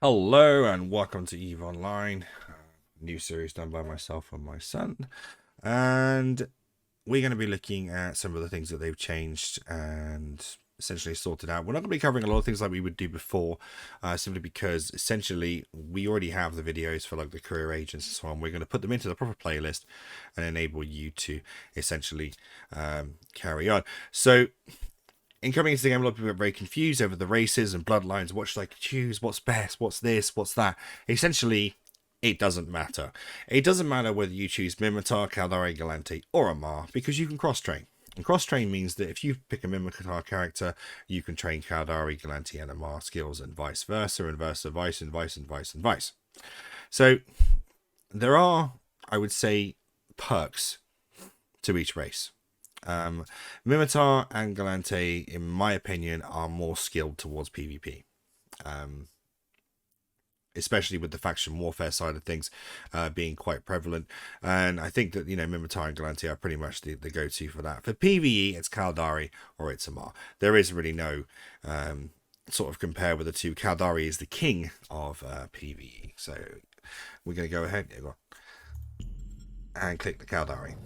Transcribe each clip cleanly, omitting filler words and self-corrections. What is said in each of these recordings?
Hello and welcome to EVE Online, new series done by myself and my son, and we're going to be looking at some of the things that they've changed and essentially sorted out. We're not going to be covering a lot of things like we would do before, simply because essentially we already have the videos for like the career agents and so on. We're going to put them into the proper playlist and enable you to essentially carry on. So in coming into the game, a lot of people are very confused over the races and bloodlines. What should I choose? What's best? What's this? What's that? Essentially, it doesn't matter. It doesn't matter whether you choose Minmatar, Caldari, Gallente, or Amarr, because you can cross-train. And cross-train means that if you pick a Minmatar character, you can train Caldari, Gallente, and Amarr skills, and vice versa, and versa, vice, and vice, and vice, and vice. So, there are, I would say, perks to each race. Minmatar and Gallente, in my opinion, are more skilled towards PvP, especially with the faction warfare side of things being quite prevalent. And I think that, Minmatar and Gallente are pretty much the go-to for that. For PvE, it's Caldari or it's Amarr. There is really no sort of compare with the two. Caldari is the king of PvE. So we're going to go ahead and click the Caldari.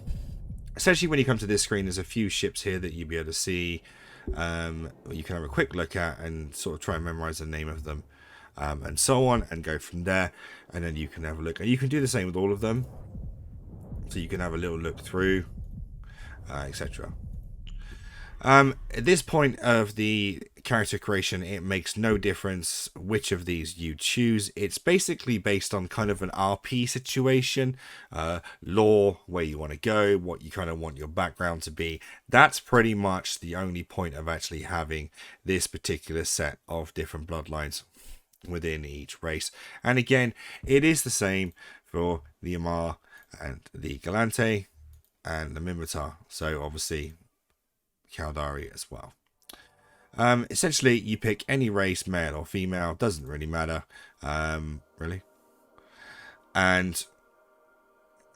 Essentially, when you come to this screen, there's a few ships here that you'll be able to see. You can have a quick look at and sort of try and memorize the name of them and so on, and go from there. And then you can have a look. And you can do the same with all of them. So you can have a little look through, etc. At this point of the character creation, it makes no difference which of these you choose. It's basically based on kind of an RP situation, lore, where you want to go, what you kind of want your background to be. That's pretty much the only point of actually having this particular set of different bloodlines within each race. And again, it is the same for the Amarr and the Gallente and the Minmatar. So obviously Caldari as well. Essentially, you pick any race, male or female, doesn't really matter, really. And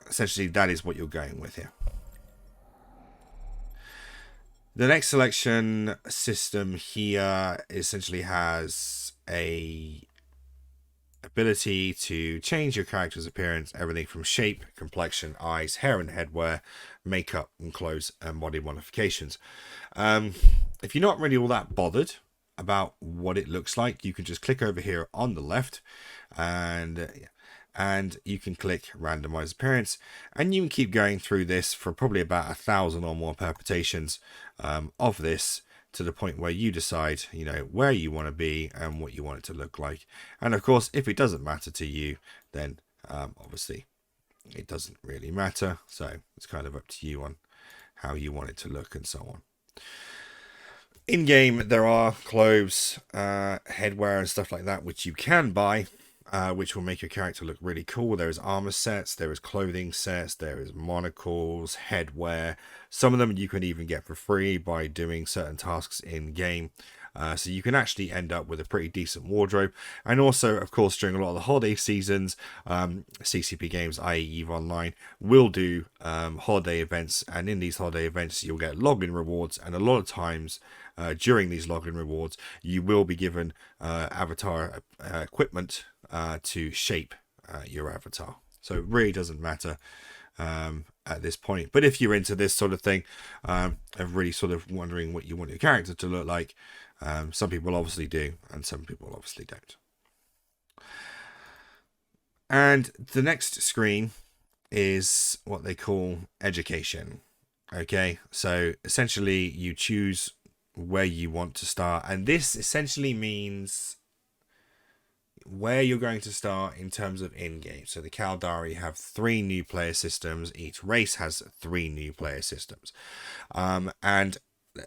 essentially, that is what you're going with here. The next selection system here essentially has a ability to change your character's appearance, everything from shape, complexion, eyes, hair and headwear, makeup and clothes, and body modifications. If you're not really all that bothered about what it looks like, you can just click over here on the left and you can click randomize appearance, and you can keep going through this for probably about 1,000 or more permutations of this, to the point where you decide, where you want to be and what you want it to look like. And of course, if it doesn't matter to you, then obviously it doesn't really matter. So it's kind of up to you on how you want it to look and so on. In game, there are clothes, headwear and stuff like that, which you can buy, which will make your character look really cool. There is armor sets, there is clothing sets, there is monocles, headwear. Some of them you can even get for free by doing certain tasks in game. So you can actually end up with a pretty decent wardrobe. And also, of course, during a lot of the holiday seasons, CCP games, i.e. EVE Online, will do holiday events. And in these holiday events, you'll get login rewards. And a lot of times during these login rewards, you will be given avatar equipment to shape your avatar. So it really doesn't matter at this point. But if you're into this sort of thing, of really sort of wondering what you want your character to look like, some people obviously do, and some people obviously don't. And the next screen is what they call education. Okay, so essentially you choose where you want to start, and this essentially means where you're going to start in terms of in-game. So the Caldari have 3 new player systems. Each race has 3 new player systems. And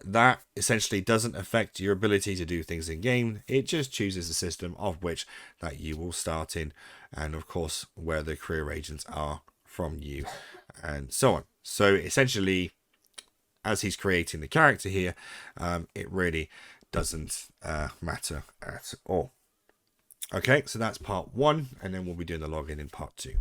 that essentially doesn't affect your ability to do things in game. It just chooses a system of which that you will start in, and of course where the career agents are from you, and so on. So essentially, as he's creating the character here, it really doesn't matter at all. Okay, so that's part 1, and then we'll be doing the login in part 2.